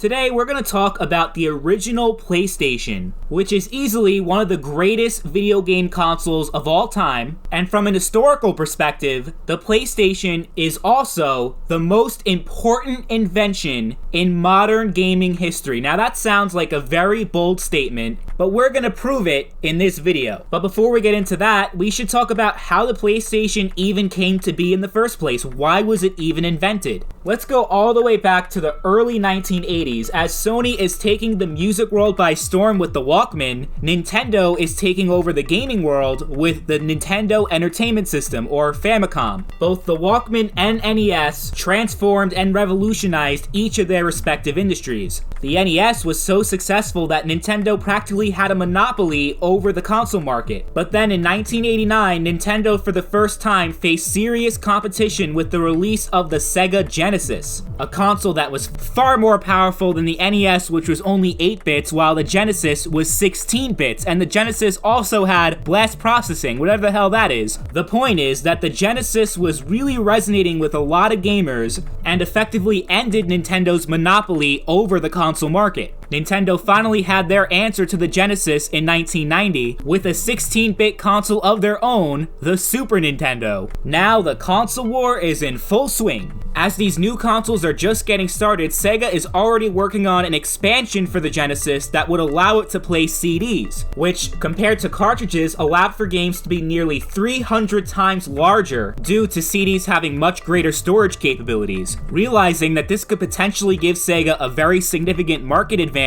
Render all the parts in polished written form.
Today, we're going to talk about the original PlayStation, which is easily one of the greatest video game consoles of all time, and from an historical perspective, the PlayStation is also the most important invention in modern gaming history. Now, that sounds like a very bold statement, but we're going to prove it in this video. But before we get into that, we should talk about how the PlayStation even came to be in the first place. Why was it even invented? Let's go all the way back to the early 1980s. As Sony is taking the music world by storm with the Walkman, Nintendo is taking over the gaming world with the Nintendo Entertainment System, or Famicom. Both the Walkman and NES transformed and revolutionized each of their respective industries. The NES was so successful that Nintendo practically had a monopoly over the console market. But then in 1989, Nintendo for the first time faced serious competition with the release of the Sega Genesis, a console that was far more powerful than the NES, which was only 8 bits, while the Genesis was 16 bits, and the Genesis also had blast processing, whatever the hell that is. The point is that the Genesis was really resonating with a lot of gamers, and effectively ended Nintendo's monopoly over the console market. Nintendo finally had their answer to the Genesis in 1990 with a 16-bit console of their own, the Super Nintendo. Now the console war is in full swing. As these new consoles are just getting started, Sega is already working on an expansion for the Genesis that would allow it to play CDs, which, compared to cartridges, allowed for games to be nearly 300 times larger due to CDs having much greater storage capabilities. Realizing that this could potentially give Sega a very significant market advantage,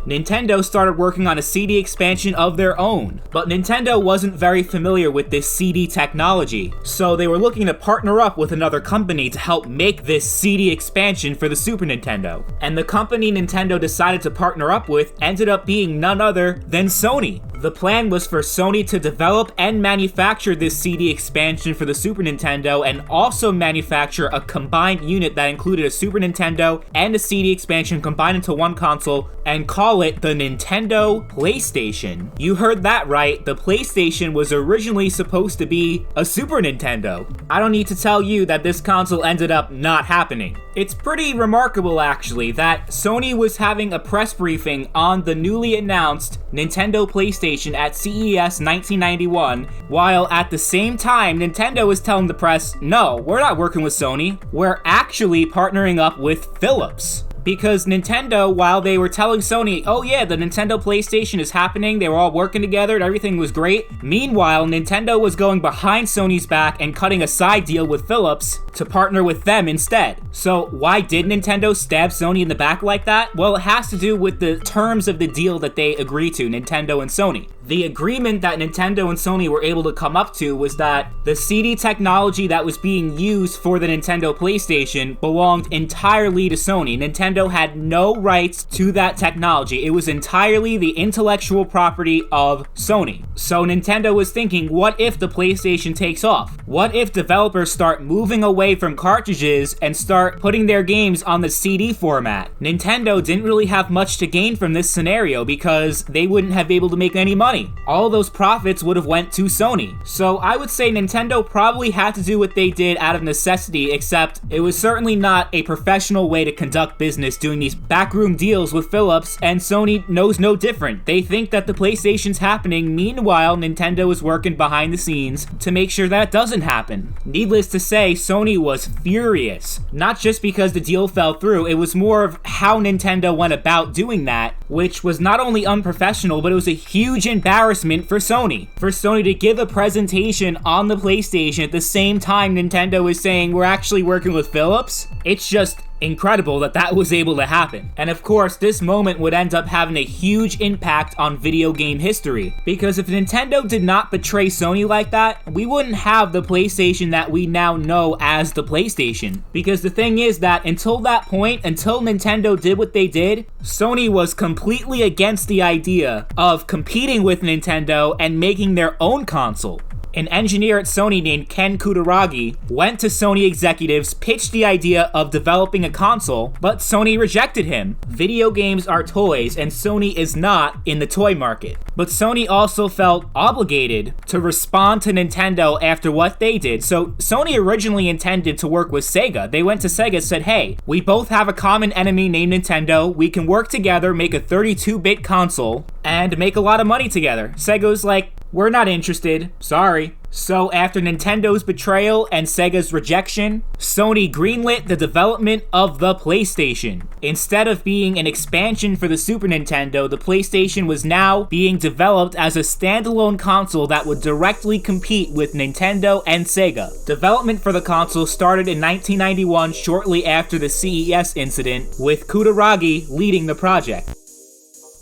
Nintendo started working on a CD expansion of their own. But Nintendo wasn't very familiar with this CD technology, so they were looking to partner up with another company to help make this CD expansion for the Super Nintendo. And the company Nintendo decided to partner up with ended up being none other than Sony. The plan was for Sony to develop and manufacture this CD expansion for the Super Nintendo, and also manufacture a combined unit that included a Super Nintendo and a CD expansion combined into one console, and call it the Nintendo PlayStation. You heard that right, the PlayStation was originally supposed to be a Super Nintendo. I don't need to tell you that this console ended up not happening. It's pretty remarkable actually that Sony was having a press briefing on the newly announced Nintendo PlayStation at CES 1991, while at the same time Nintendo was telling the press, no, we're not working with Sony, we're actually partnering up with Philips. Because Nintendo, while they were telling Sony, oh yeah, the Nintendo PlayStation is happening, they were all working together and everything was great, meanwhile, Nintendo was going behind Sony's back and cutting a side deal with Philips to partner with them instead. So why did Nintendo stab Sony in the back like that? Well, it has to do with the terms of the deal that they agreed to, Nintendo and Sony. The agreement that Nintendo and Sony were able to come up to was that the CD technology that was being used for the Nintendo PlayStation belonged entirely to Sony. Nintendo had no rights to that technology. It was entirely the intellectual property of Sony. So Nintendo was thinking, what if the PlayStation takes off? What if developers start moving away from cartridges and start putting their games on the CD format? Nintendo didn't really have much to gain from this scenario because they wouldn't have been able to make any money. All those profits would have went to Sony. So I would say Nintendo probably had to do what they did out of necessity, except it was certainly not a professional way to conduct business doing these backroom deals with Philips, and Sony knows no different. They think that the PlayStation's happening, meanwhile Nintendo is working behind the scenes to make sure that doesn't happen. Needless to say, Sony was furious. Not just because the deal fell through, it was more of how Nintendo went about doing that, which was not only unprofessional, but it was a huge embarrassment for Sony. For Sony to give a presentation on the PlayStation at the same time Nintendo is saying we're actually working with Philips, it's just incredible that that was able to happen. And of course, this moment would end up having a huge impact on video game history, because if Nintendo did not betray Sony like that, we wouldn't have the PlayStation that we now know as the PlayStation. Because the thing is that until that point, until Nintendo did what they did, Sony was completely against the idea of competing with Nintendo and making their own console. An engineer at Sony named Ken Kutaragi went to Sony executives, pitched the idea of developing a console, but Sony rejected him. Video games are toys, and Sony is not in the toy market. But Sony also felt obligated to respond to Nintendo after what they did, so Sony originally intended to work with Sega. They went to Sega and said, hey, we both have a common enemy named Nintendo, we can work together, make a 32-bit console, and make a lot of money together. Sega was like, we're not interested, sorry. So after Nintendo's betrayal and Sega's rejection, Sony greenlit the development of the PlayStation. Instead of being an expansion for the Super Nintendo, the PlayStation was now being developed as a standalone console that would directly compete with Nintendo and Sega. Development for the console started in 1991, shortly after the CES incident, with Kutaragi leading the project.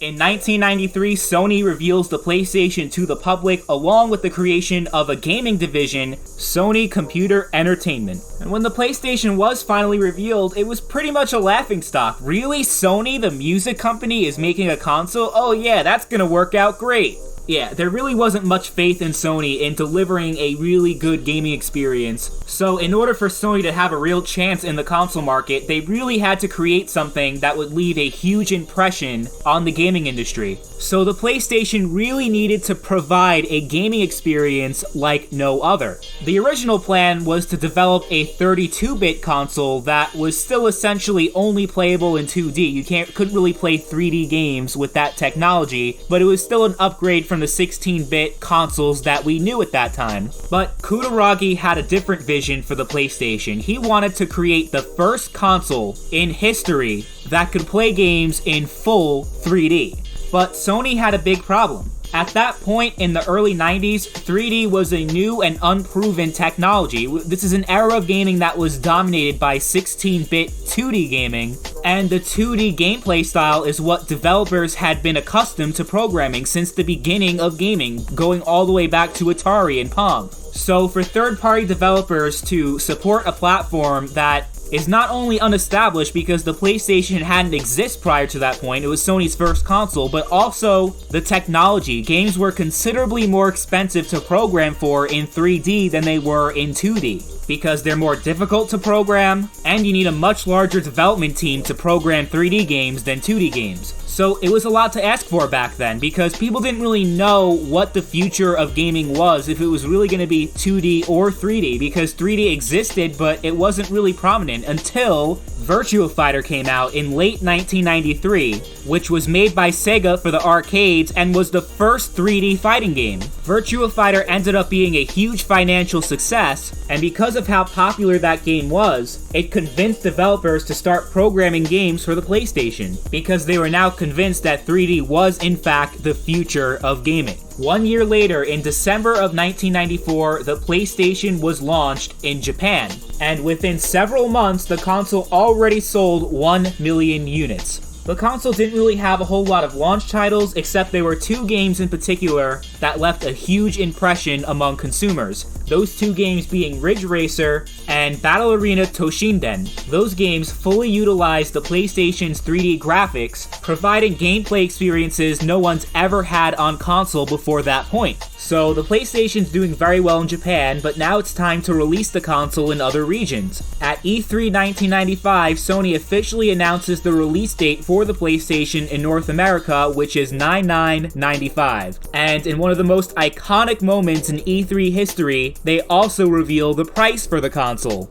In 1993, Sony reveals the PlayStation to the public along with the creation of a gaming division, Sony Computer Entertainment. And when the PlayStation was finally revealed, it was pretty much a laughingstock. Really? Sony, the music company, is making a console? Oh yeah, that's gonna work out great. Yeah, there really wasn't much faith in Sony in delivering a really good gaming experience, so in order for Sony to have a real chance in the console market, they really had to create something that would leave a huge impression on the gaming industry. So the PlayStation really needed to provide a gaming experience like no other. The original plan was to develop a 32-bit console that was still essentially only playable in 2D. You couldn't really play 3D games with that technology, but it was still an upgrade from the 16-bit consoles that we knew at that time. But Kutaragi had a different vision for the PlayStation. He wanted to create the first console in history that could play games in full 3D. But Sony had a big problem. At that point in the early 90s, 3D was a new and unproven technology. This is an era of gaming that was dominated by 16-bit 2D gaming, and the 2D gameplay style is what developers had been accustomed to programming since the beginning of gaming, going all the way back to Atari and Pong. So for third-party developers to support a platform that is not only unestablished because the PlayStation hadn't existed prior to that point, it was Sony's first console, but also the technology. Games were considerably more expensive to program for in 3D than they were in 2D, because they're more difficult to program, and you need a much larger development team to program 3D games than 2D games. So it was a lot to ask for back then, because people didn't really know what the future of gaming was, if it was really going to be 2D or 3D, because 3D existed, but it wasn't really prominent until Virtua Fighter came out in late 1993, which was made by Sega for the arcades and was the first 3D fighting game. Virtua Fighter ended up being a huge financial success, and because of how popular that game was, it convinced developers to start programming games for the PlayStation, because they were now convinced that 3D was in fact the future of gaming. 1 year later, in December of 1994, the PlayStation was launched in Japan, and within several months, the console already sold 1 million units. The console didn't really have a whole lot of launch titles, except there were two games in particular that left a huge impression among consumers. Those two games being Ridge Racer and Battle Arena Toshinden. Those games fully utilized the PlayStation's 3D graphics, providing gameplay experiences no one's ever had on console before that point. So the PlayStation's doing very well in Japan, but now it's time to release the console in other regions. At E3 1995, Sony officially announces the release date for the PlayStation in North America, which is 9/9/95. And in one of the most iconic moments in E3 history, they also reveal the price for the console.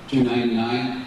$299.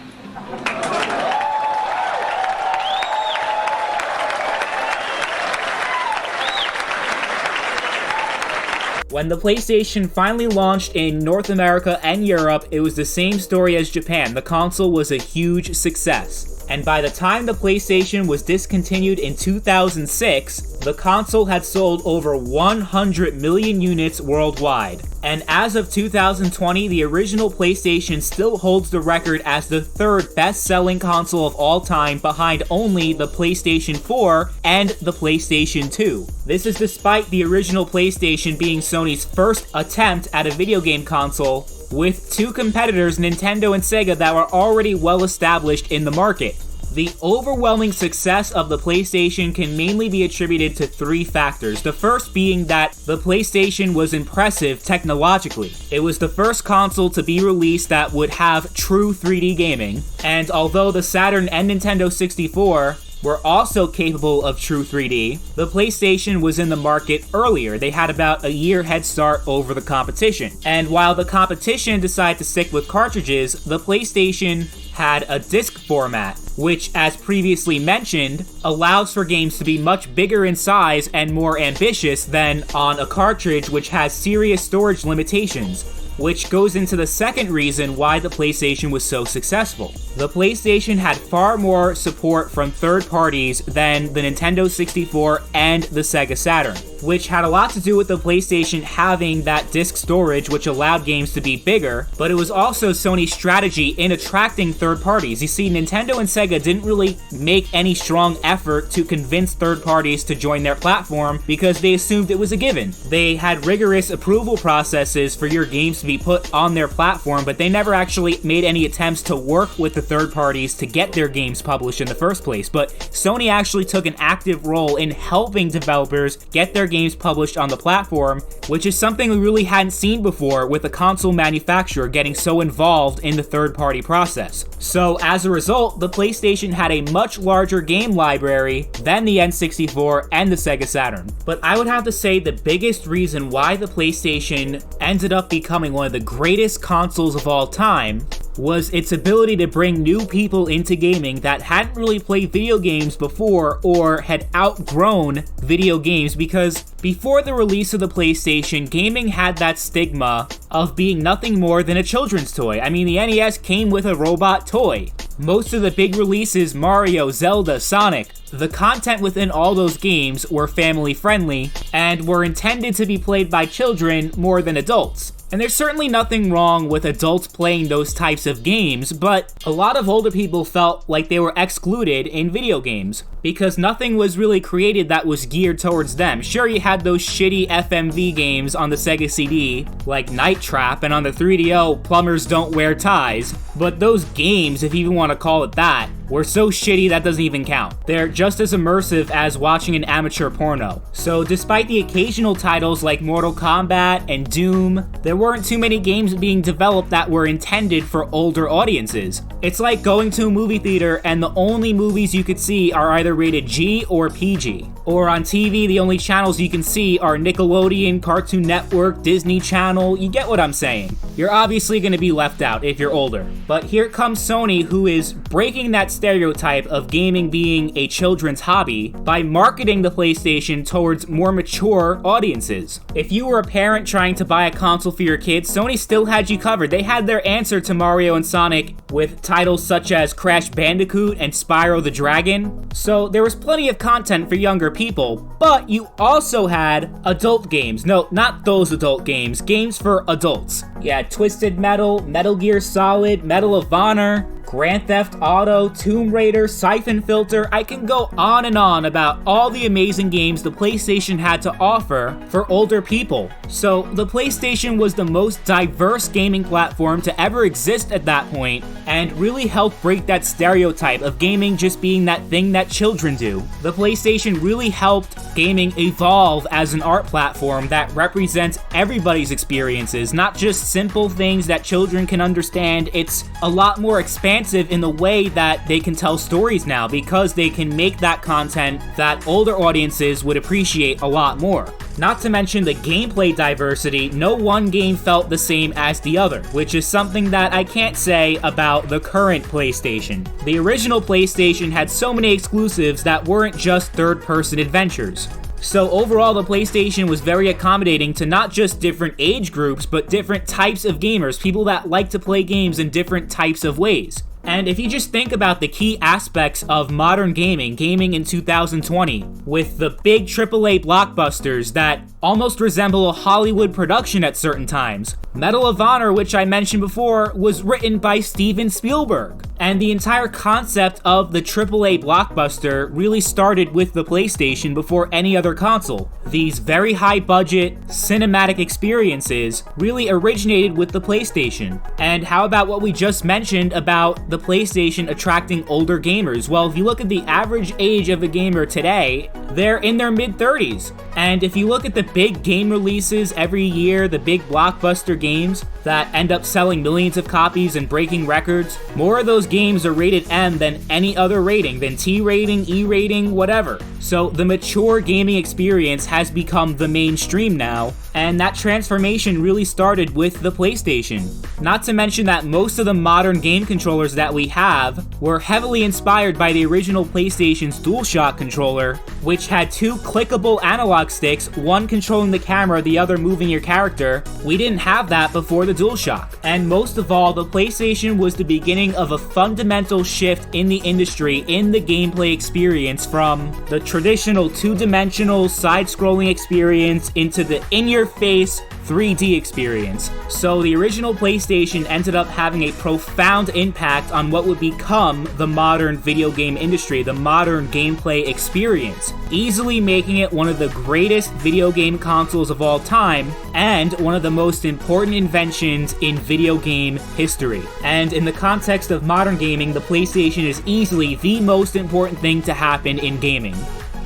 When the PlayStation finally launched in North America and Europe, it was the same story as Japan. The console was a huge success. And by the time the PlayStation was discontinued in 2006, the console had sold over 100 million units worldwide. And as of 2020, the original PlayStation still holds the record as the third best-selling console of all time, behind only the PlayStation 4 and the PlayStation 2. This is despite the original PlayStation being Sony's first attempt at a video game console, with two competitors, Nintendo and Sega, that were already well established in the market. The overwhelming success of the PlayStation can mainly be attributed to three factors. The first being that the PlayStation was impressive technologically. It was the first console to be released that would have true 3D gaming, and although the Saturn and Nintendo 64 were also capable of true 3D, the PlayStation was in the market earlier. They had about a year head start over the competition. And while the competition decided to stick with cartridges, the PlayStation had a disc format, which, as previously mentioned, allows for games to be much bigger in size and more ambitious than on a cartridge, which has serious storage limitations, which goes into the second reason why the PlayStation was so successful. The PlayStation had far more support from third parties than the Nintendo 64 and the Sega Saturn, which had a lot to do with the PlayStation having that disc storage, which allowed games to be bigger, but it was also Sony's strategy in attracting third parties. You see, Nintendo and Sega didn't really make any strong effort to convince third parties to join their platform because they assumed it was a given. They had rigorous approval processes for your games to be put on their platform, but they never actually made any attempts to work with the third parties to get their games published in the first place. But Sony actually took an active role in helping developers get their games published on the platform, which is something we really hadn't seen before with a console manufacturer getting so involved in the third-party process. So as a result, the PlayStation had a much larger game library than the N64 and the Sega Saturn. But I would have to say the biggest reason why the PlayStation ended up becoming one of the greatest consoles of all time was its ability to bring new people into gaming that hadn't really played video games before or had outgrown video games, because before the release of the PlayStation, gaming had that stigma of being nothing more than a children's toy. I mean, the NES came with a robot toy. Most of the big releases, Mario, Zelda, Sonic, the content within all those games were family friendly and were intended to be played by children more than adults. And there's certainly nothing wrong with adults playing those types of games, but a lot of older people felt like they were excluded in video games because nothing was really created that was geared towards them. Sure, you had those shitty FMV games on the Sega CD, like Night Trap, and on the 3DO, Plumbers Don't Wear Ties, but those games, if you even want to call it that, were so shitty that doesn't even count. They're just as immersive as watching an amateur porno. So despite the occasional titles like Mortal Kombat and Doom, there weren't too many games being developed that were intended for older audiences. It's like going to a movie theater and the only movies you could see are either rated G or PG. Or on TV, the only channels you can see are Nickelodeon, Cartoon Network, Disney Channel. You get what I'm saying. You're obviously going to be left out if you're older. But here comes Sony, who is breaking that stereotype of gaming being a children's hobby by marketing the PlayStation towards more mature audiences. If you were a parent trying to buy a console for your kids, Sony still had you covered. They had their answer to Mario and Sonic with titles such as Crash Bandicoot and Spyro the Dragon. So there was plenty of content for younger people, but you also had adult games. No, not those adult games. Games for adults. You had Twisted Metal, Metal Gear Solid, Medal of Honor, Grand Theft Auto, Tomb Raider, Siphon Filter. I can go on and on about all the amazing games the PlayStation had to offer for older people. So the PlayStation was the most diverse gaming platform to ever exist at that point, and really helped break that stereotype of gaming just being that thing that children do. The PlayStation really helped gaming evolve as an art platform that represents everybody's experiences, not just simple things that children can understand. It's a lot more expansive in the way that they can tell stories now, because they can make that content that older audiences would appreciate a lot more. Not to mention the gameplay diversity, no one game felt the same as the other, which is something that I can't say about the current PlayStation. The original PlayStation had so many exclusives that weren't just third-person adventures. So overall, the PlayStation was very accommodating to not just different age groups, but different types of gamers, people that like to play games in different types of ways. And if you just think about the key aspects of modern gaming in 2020, with the big AAA blockbusters that almost resemble a Hollywood production at certain times. Medal of Honor, which I mentioned before, was written by Steven Spielberg. And the entire concept of the AAA blockbuster really started with the PlayStation before any other console. These very high-budget, cinematic experiences really originated with the PlayStation. And how about what we just mentioned about the PlayStation attracting older gamers? Well, if you look at the average age of a gamer today, they're in their mid-30s. And if you look at the big game releases every year, the big blockbuster games that end up selling millions of copies and breaking records, more of those games are rated M than any other rating, than T rating, E rating, whatever. So the mature gaming experience has become the mainstream now, and that transformation really started with the PlayStation. Not to mention that most of the modern game controllers that we have were heavily inspired by the original PlayStation's DualShock controller, which had two clickable analog sticks, one controlling the camera, the other moving your character. We didn't have that before the DualShock. And most of all, the PlayStation was the beginning of a fundamental shift in the industry, in the gameplay experience, from the traditional two-dimensional side-scrolling experience into the in-your-face 3D experience. So the original PlayStation ended up having a profound impact on what would become the modern video game industry, the modern gameplay experience, easily making it one of the greatest video game consoles of all time and one of the most important inventions in video game history. And in the context of modern gaming, the PlayStation is easily the most important thing to happen in gaming.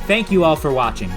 Thank you all for watching.